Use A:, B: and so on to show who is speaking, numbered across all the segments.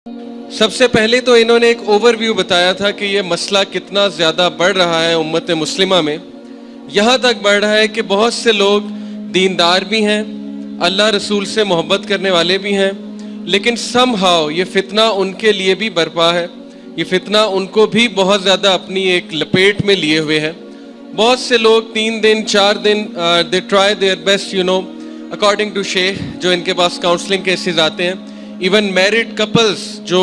A: سب سے پہلے تو انہوں نے ایک اوور ویو بتایا تھا کہ یہ مسئلہ کتنا زیادہ بڑھ رہا ہے امت مسلمہ میں. یہاں تک بڑھ رہا ہے کہ بہت سے لوگ دیندار بھی ہیں, اللہ رسول سے محبت کرنے والے بھی ہیں, لیکن سم ہاؤ یہ فتنہ ان کے لیے بھی برپا ہے. یہ فتنہ ان کو بھی بہت زیادہ اپنی ایک لپیٹ میں لیے ہوئے ہے. بہت سے لوگ 3 دن 4 دن they try their best, according to شیخ جو ان کے پاس کاؤنسلنگ کیسز آتے ہیں. ایون میرڈ کپلز جو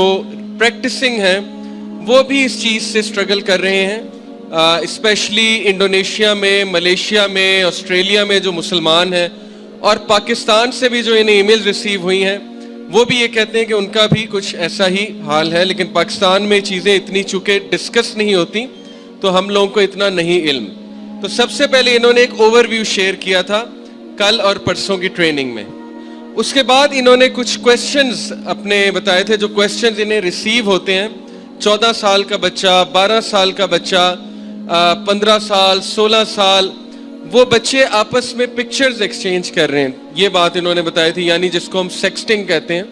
A: پریکٹسنگ ہیں وہ بھی اس چیز سے اسٹرگل کر رہے ہیں, اسپیشلی انڈونیشیا میں, ملیشیا میں, آسٹریلیا میں جو مسلمان ہیں, اور پاکستان سے بھی جو انہیں ای میل ریسیو ہوئی ہیں وہ بھی یہ کہتے ہیں کہ ان کا بھی کچھ ایسا ہی حال ہے. لیکن پاکستان میں چیزیں اتنی چونکہ ڈسکس نہیں ہوتی تو ہم لوگوں کو اتنا نہیں علم. تو سب سے پہلے انہوں نے ایک اوور ویو شیئر کیا تھا کل اور پرسوں کی ٹریننگ میں. اس کے بعد انہوں نے کچھ کویسچنز اپنے بتائے تھے, جو کویسچنز انہیں ریسیو ہوتے ہیں. 14 سال کا بچہ, 12 سال کا بچہ, 15 سال, 16 سال, وہ بچے آپس میں پکچرز ایکسچینج کر رہے ہیں. یہ بات انہوں نے بتائی تھی, یعنی جس کو ہم سیکسٹنگ کہتے ہیں.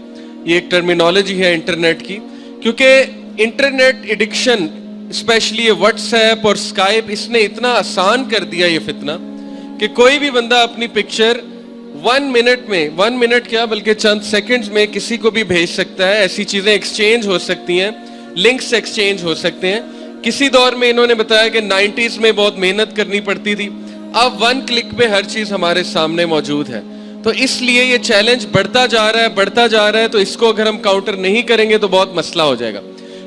A: یہ ایک ٹرمینالوجی ہے انٹرنیٹ کی, کیونکہ انٹرنیٹ ایڈکشن اسپیشلی یہ واٹس ایپ اور اسکائپ اس نے اتنا آسان کر دیا یہ فتنہ کہ کوئی بھی بندہ اپنی پکچر 1 منٹ میں, 1 منٹ کیا بلکہ چند سیکنڈز میں کسی کو بھی بھیج سکتا ہے. ایسی چیزیں ایکسچینج ہو سکتی ہیں, لنکس ایکسچینج ہو سکتے ہیں. کسی دور میں انہوں نے بتایا کہ 90s میں بہت محنت کرنی پڑتی تھی, اب 1 کلک پہ ہر چیز ہمارے سامنے موجود ہے. تو اس لیے یہ چیلنج بڑھتا جا رہا ہے, تو اس کو اگر ہم کاؤنٹر نہیں کریں گے تو بہت مسئلہ ہو جائے گا.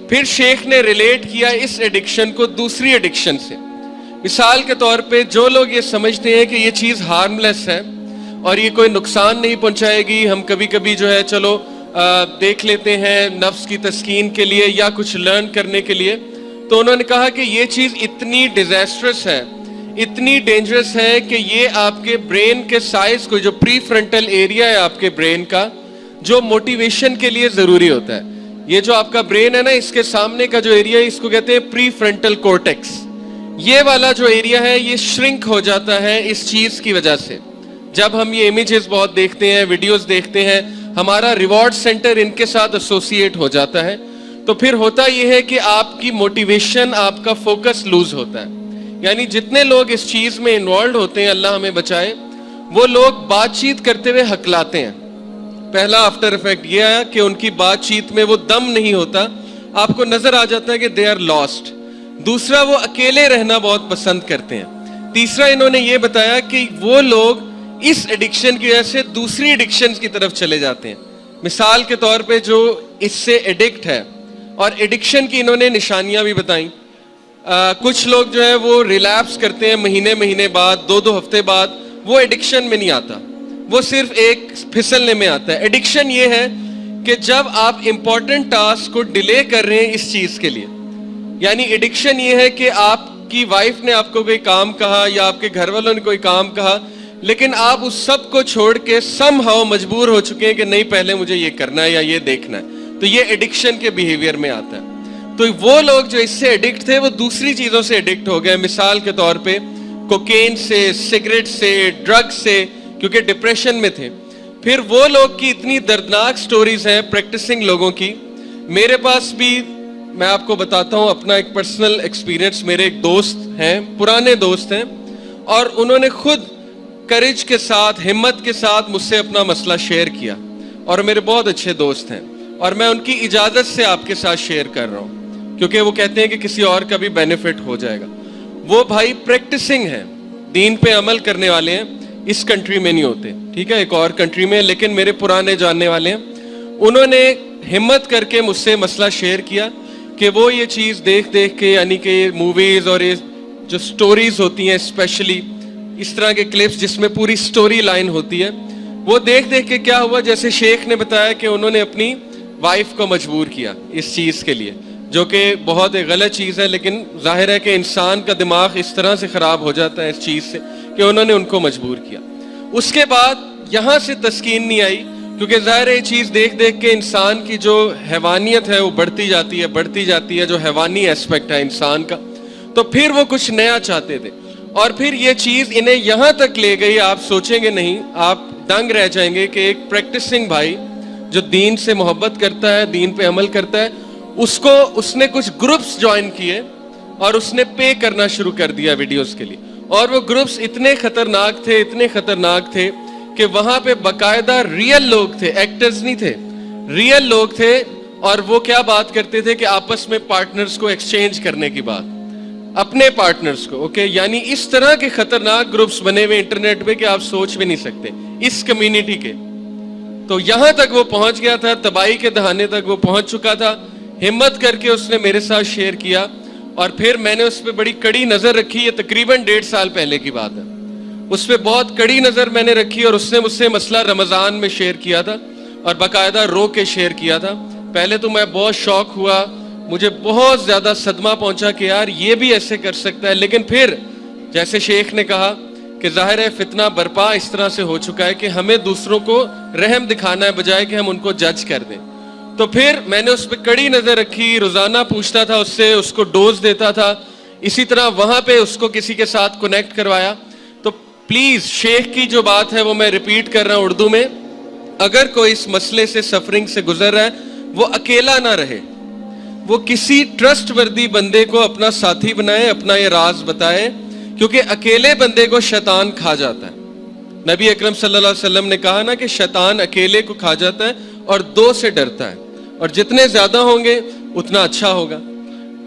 A: پھر شیخ نے ریلیٹ کیا اس ایڈکشن کو دوسری ایڈکشن سے. مثال کے طور پہ جو لوگ یہ سمجھتے ہیں کہ یہ چیز ہارم لیس ہے اور یہ کوئی نقصان نہیں پہنچائے گی, ہم کبھی کبھی جو ہے چلو دیکھ لیتے ہیں نفس کی تسکین کے لیے یا کچھ لرن کرنے کے لیے, تو انہوں نے کہا کہ یہ چیز اتنی ڈیزاسٹرس ہے, اتنی ڈینجرس ہے کہ یہ آپ کے برین کے سائز کو, جو پری فرنٹل ایریا ہے آپ کے برین کا, جو موٹیویشن کے لیے ضروری ہوتا ہے, یہ جو آپ کا برین ہے نا, اس کے سامنے کا جو ایریا ہے اس کو کہتے ہیں پری فرنٹل کورٹیکس. یہ والا جو ایریا ہے یہ شرنک ہو جاتا ہے اس چیز کی وجہ سے. جب ہم یہ امیجز بہت دیکھتے ہیں, ویڈیوز دیکھتے ہیں, ہمارا ریوارڈ سینٹر ان کے ساتھ ایسوسیٹ ہو جاتا ہے, تو پھر ہوتا یہ ہے کہ آپ کی موٹیویشن, آپ کا فوکس لوز ہوتا ہے. یعنی جتنے لوگ اس چیز میں انوالوڈ ہوتے ہیں, اللہ ہمیں بچائے, وہ لوگ بات چیت کرتے ہوئے ہکلاتے ہیں. پہلا آفٹر افیکٹ یہ آیا کہ ان کی بات چیت میں وہ دم نہیں ہوتا, آپ کو نظر آ جاتا ہے کہ دے آر لاسٹ. دوسرا, وہ اکیلے رہنا بہت پسند کرتے ہیں. تیسرا, انہوں نے یہ بتایا کہ وہ لوگ اس ایڈکشن کی وجہ سے دوسری ایڈکشنز کی طرف چلے جاتے ہیں. مثال کے طور پہ جو اس سے ایڈکٹ ہے, اور ایڈکشن کی انہوں نے نشانیاں بھی بتائیں. کچھ لوگ جو ہے وہ ریلیپس کرتے ہیں مہینے بعد, 2 ہفتے بعد, وہ ایڈکشن میں نہیں آتا, وہ صرف ایک پھسلنے میں آتا ہے. ایڈکشن یہ ہے کہ جب آپ امپورٹنٹ ٹاسک کو ڈیلے کر رہے ہیں اس چیز کے لیے. یعنی ایڈکشن یہ ہے کہ آپ کی وائف نے آپ کو کوئی کام کہا یا آپ کے گھر والوں نے کوئی کام کہا, لیکن آپ اس سب کو چھوڑ کے سم ہاؤ مجبور ہو چکے ہیں کہ نہیں پہلے مجھے یہ کرنا ہے یا یہ دیکھنا ہے. تو یہ ایڈکشن کے بیہیویئر میں آتا ہے. تو وہ لوگ جو اس سے ایڈکٹ تھے وہ دوسری چیزوں سے ایڈکٹ ہو گئے. مثال کے طور پہ کوکین سے, سگریٹ سے, ڈرگ سے, کیونکہ ڈپریشن میں تھے. پھر وہ لوگ کی اتنی دردناک سٹوریز ہیں پریکٹسنگ لوگوں کی. میرے پاس بھی, میں آپ کو بتاتا ہوں اپنا ایک پرسنل ایکسپیرینس. میرے ایک دوست ہیں, پرانے دوست ہیں, اور انہوں نے خود کریج کے ساتھ, ہمت کے ساتھ مجھ سے اپنا مسئلہ شیئر کیا, اور میرے بہت اچھے دوست ہیں, اور میں ان کی اجازت سے آپ کے ساتھ شیئر کر رہا ہوں کیونکہ وہ کہتے ہیں کہ کسی اور کا بھی بینیفٹ ہو جائے گا. وہ بھائی پریکٹسنگ ہیں, دین پہ عمل کرنے والے ہیں, اس کنٹری میں نہیں ہوتے, ٹھیک ہے, ایک اور کنٹری میں, لیکن میرے پرانے جاننے والے ہیں. انہوں نے ہمت کر کے مجھ سے مسئلہ شیئر کیا کہ وہ یہ چیز دیکھ کے, یعنی کہ موویز اور یہ جو سٹوریز ہوتی ہیں, اسپیشلی اس طرح کے کلپس جس میں پوری سٹوری لائن ہوتی ہے, وہ دیکھ کے کیا ہوا, جیسے شیخ نے بتایا کہ انہوں نے اپنی وائف کو مجبور کیا اس چیز کے لیے, جو کہ بہت ایک غلط چیز ہے. لیکن ظاہر ہے کہ انسان کا دماغ اس طرح سے خراب ہو جاتا ہے اس چیز سے کہ انہوں نے ان کو مجبور کیا. اس کے بعد یہاں سے تسکین نہیں آئی, کیونکہ ظاہر ہے یہ چیز دیکھ کے انسان کی جو حیوانیت ہے وہ بڑھتی جاتی ہے, جو حیوانی ایسپیکٹ ہے انسان کا. تو پھر وہ کچھ نیا چاہتے تھے, اور پھر یہ چیز انہیں یہاں تک لے گئی, آپ سوچیں گے نہیں, آپ دنگ رہ جائیں گے کہ ایک پریکٹسنگ بھائی جو دین سے محبت کرتا ہے, دین پہ عمل کرتا ہے, اس نے کچھ گروپس جوائن کیے اور اس نے پے کرنا شروع کر دیا ویڈیوز کے لیے. اور وہ گروپس اتنے خطرناک تھے کہ وہاں پہ باقاعدہ ریئل لوگ تھے, ایکٹرز نہیں تھے, ریئل لوگ تھے. اور وہ کیا بات کرتے تھے کہ آپس میں پارٹنرز کو ایکسچینج کرنے کی بات, اپنے پارٹنرز کو. اوکے, یعنی اس طرح کے خطرناک گروپس بنے ہوئے انٹرنیٹ پہ کہ آپ سوچ بھی نہیں سکتے اس کمیونٹی کے. تو یہاں تک وہ پہنچ گیا تھا, تباہی کے دہانے تک وہ پہنچ چکا تھا. ہمت کر کے اس نے میرے ساتھ شیئر کیا اور پھر میں نے اس پہ بڑی کڑی نظر رکھی. یہ تقریباً 1.5 سال پہلے کی بات ہے. اس پہ بہت کڑی نظر میں نے رکھی اور اس نے مجھ سے مسئلہ رمضان میں شیئر کیا تھا اور باقاعدہ رو کے شیئر کیا تھا. پہلے تو میں بہت شوق ہوا, مجھے بہت زیادہ صدمہ پہنچا کہ یار یہ بھی ایسے کر سکتا ہے. لیکن پھر جیسے شیخ نے کہا کہ ظاہر ہے فتنہ برپا اس طرح سے ہو چکا ہے کہ ہمیں دوسروں کو رحم دکھانا ہے بجائے کہ ہم ان کو جج کر دیں. تو پھر میں نے اس پہ کڑی نظر رکھی, روزانہ پوچھتا تھا اس سے, اس کو ڈوز دیتا تھا. اسی طرح وہاں پہ اس کو کسی کے ساتھ کنیکٹ کروایا. تو پلیز شیخ کی جو بات ہے وہ میں ریپیٹ کر رہا ہوں اردو میں, اگر کوئی اس مسئلے سے سفرنگ سے گزر رہا ہے وہ اکیلا نہ رہے, وہ کسی ٹرسٹ وردی بندے کو اپنا ساتھی بنائے, اپنا یہ راز بتائے, کیونکہ اکیلے بندے کو شیطان کھا جاتا ہے. نبی اکرم صلی اللہ علیہ وسلم نے کہا نا کہ شیطان اکیلے کو کھا جاتا ہے اور 2 سے ڈرتا ہے, اور جتنے زیادہ ہوں گے اتنا اچھا ہوگا.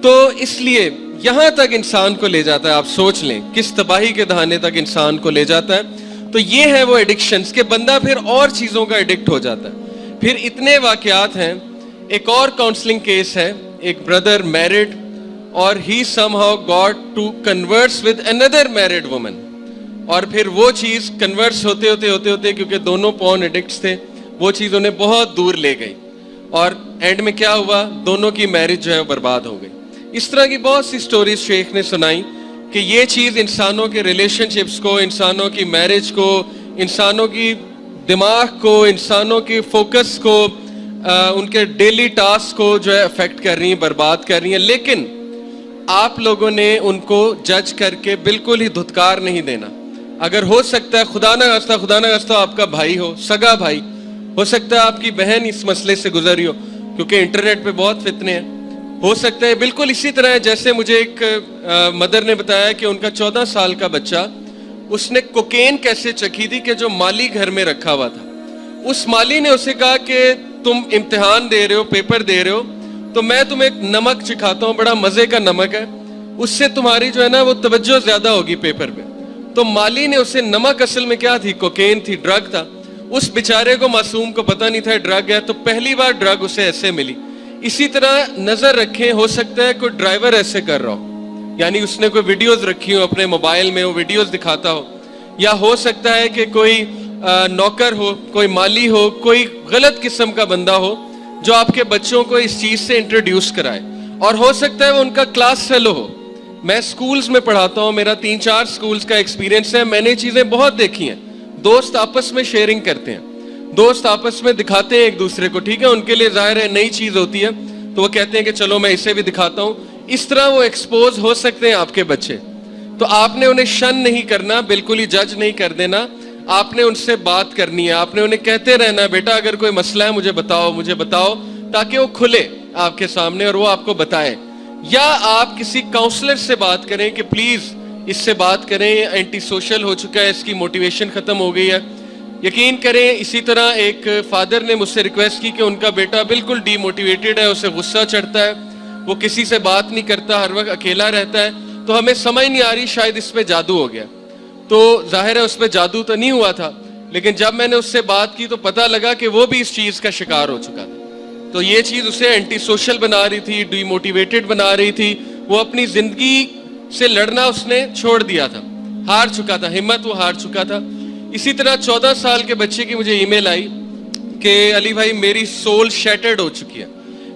A: تو اس لیے یہاں تک انسان کو لے جاتا ہے, آپ سوچ لیں کس تباہی کے دہانے تک انسان کو لے جاتا ہے. تو یہ ہے وہ ایڈکشنز کہ بندہ پھر اور چیزوں کا ایڈکٹ ہو جاتا ہے. پھر اتنے واقعات ہیں. ایک اور کاؤنسلنگ کیس ہے, ایک بردر میرڈ اور he somehow got to converse with اندر میرڈ وومن, اور پھر وہ چیز کنورس ہوتے کیونکہ دونوں پورن ایڈکٹس تھے, وہ چیز انہیں بہت دور لے گئی اور اینڈ میں کیا ہوا, دونوں کی میرج جو ہے برباد ہو گئی. اس طرح کی بہت سی سٹوریز شیخ نے سنائی کہ یہ چیز انسانوں کے ریلیشن شپس کو, انسانوں کی میرج کو, انسانوں کی دماغ کو, انسانوں کی فوکس کو, ان کے ڈیلی ٹاسک کو جو ہے افیکٹ کر رہی ہیں, برباد کر رہی ہیں. لیکن آپ لوگوں نے ان کو جج کر کے بالکل ہی دھتکار نہیں دینا. اگر ہو سکتا ہے خدا نہ خواستہ آپ کا بھائی ہو, سگا بھائی ہو سکتا ہے, آپ کی بہن اس مسئلے سے گزری ہو, کیونکہ انٹرنیٹ پہ بہت فتنے ہیں. ہو سکتا ہے بالکل اسی طرح ہے جیسے مجھے ایک مدر نے بتایا کہ ان کا 14 سال کا بچہ, اس نے کوکین کیسے چکھی تھی کہ جو مالی گھر میں رکھا ہوا تھا. اس مالی نے اسے کہا کہ تم امتحان دے رہے ہو, پیپر دے رہے ہو, تو میں تمہیں ایک نمک چکھاتا ہوں, بڑا مزے کا نمک ہے, اس سے تمہاری جو ہے نا وہ توجہ زیادہ ہوگی پیپر پہ. تو مالی نے اسے, نمک اصل میں کیا تھی, کوکین تھی, ڈرگ تھا. اس بیچارے کو معصوم کو پتہ نہیں تھا ڈرگ ہے, تو پہلی بار ڈرگ اسے ایسے ملی. اسی طرح نظر رکھیں, ہو سکتا ہے کوئی ڈرائیور ایسے کر رہا ہو, یعنی اس نے کوئی ویڈیوز رکھی ہو اپنے موبائل میں, وہ ویڈیوز دکھاتا ہو, یا ہو سکتا ہے کہ کوئی نوکر ہو, کوئی مالی ہو, کوئی غلط قسم کا بندہ ہو جو آپ کے بچوں کو اس چیز سے انٹروڈیوس کرائے. اور ہو سکتا ہے وہ ان کا کلاس فیلو ہو. میں سکولز میں پڑھاتا ہوں, میرا 3-4 سکولز کا ایکسپیرینس ہے, میں نے چیزیں بہت دیکھی ہیں. دوست آپس میں شیئرنگ کرتے ہیں, دوست آپس میں دکھاتے ہیں ایک دوسرے کو, ٹھیک ہے, ان کے لیے ظاہر ہے نئی چیز ہوتی ہے تو وہ کہتے ہیں کہ چلو میں اسے بھی دکھاتا ہوں. اس طرح وہ ایکسپوز ہو سکتے ہیں آپ کے بچے. تو آپ نے انہیں شن نہیں کرنا, بالکل ہی جج نہیں کر دینا, آپ نے ان سے بات کرنی ہے, آپ نے انہیں کہتے رہنا بیٹا اگر کوئی مسئلہ ہے مجھے بتاؤ, تاکہ وہ کھلے آپ کے سامنے اور وہ آپ کو بتائے. یا آپ کسی کاؤنسلر سے بات کریں کہ پلیز اس سے بات کریں, اینٹی سوشل ہو چکا ہے, اس کی موٹیویشن ختم ہو گئی ہے. یقین کریں اسی طرح ایک فادر نے مجھ سے ریکویسٹ کی کہ ان کا بیٹا بالکل ڈی موٹیویٹڈ ہے, اسے غصہ چڑھتا ہے, وہ کسی سے بات نہیں کرتا, ہر وقت اکیلا رہتا ہے. تو ہمیں سمجھ نہیں آ رہی شاید اس پہ جادو ہو گیا. تو ظاہر ہے اس پہ جادو تو نہیں ہوا تھا, لیکن جب میں نے اس سے بات کی تو پتہ لگا کہ وہ بھی اس چیز کا شکار ہو چکا تھا. تو یہ چیز اسے اینٹی سوشل بنا رہی تھی, ڈی موٹیویٹڈ بنا رہی تھی. وہ اپنی زندگی سے لڑنا اس نے چھوڑ دیا تھا, ہار چکا تھا, ہمت وہ ہار چکا تھا. اسی طرح 14 سال کے بچے کی مجھے ای میل آئی کہ علی بھائی میری سول شیٹرڈ ہو چکی ہے,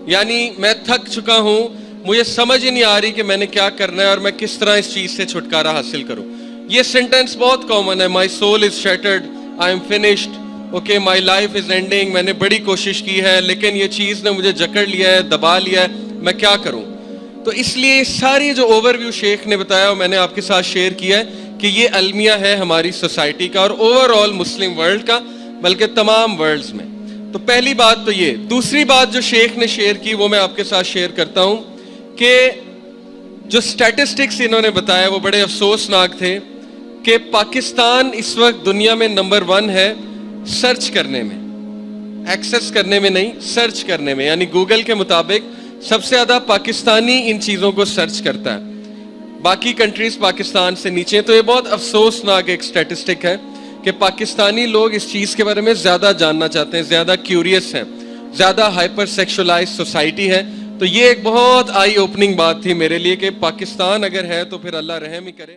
A: یعنی میں تھک چکا ہوں, مجھے سمجھ ہی نہیں آ رہی کہ میں نے کیا کرنا ہے اور میں کس طرح اس چیز سے چھٹکارا حاصل کروں. یہ سینٹینس بہت کامن ہے, my soul is shattered, I am finished, okay my life is ending, میں نے بڑی کوشش کی ہے لیکن یہ چیز نے مجھے جکڑ لیا ہے, دبا لیا ہے, میں کیا کروں. تو اس لیے ساری جو اوور ویو شیخ نے بتایا وہ میں نے آپ کے ساتھ شیئر کیا ہے کہ یہ المیہ ہے ہماری سوسائٹی کا اور اوور آل مسلم ورلڈ کا, بلکہ تمام ورلڈز میں. تو پہلی بات تو یہ. دوسری بات جو شیخ نے شیئر کی وہ میں آپ کے ساتھ شیئر کرتا ہوں کہ جو سٹیٹسٹکس انہوں نے بتایا وہ بڑے افسوسناک تھے کہ پاکستان اس وقت دنیا میں نمبر 1 ہے سرچ کرنے میں, ایکسس کرنے میں نہیں, سرچ کرنے میں. یعنی گوگل کے مطابق سب سے زیادہ پاکستانی ان چیزوں کو سرچ کرتا ہے, باقی کنٹریز پاکستان سے نیچے. تو یہ بہت افسوسناک ایک سٹیٹسٹک ہے کہ پاکستانی لوگ اس چیز کے بارے میں زیادہ جاننا چاہتے ہیں, زیادہ کیوریس ہیں, زیادہ ہائپر سیکشولائز سوسائٹی ہے. تو یہ ایک بہت آئی اوپننگ بات تھی میرے لیے کہ پاکستان اگر ہے تو پھر اللہ رحم ہی کرے.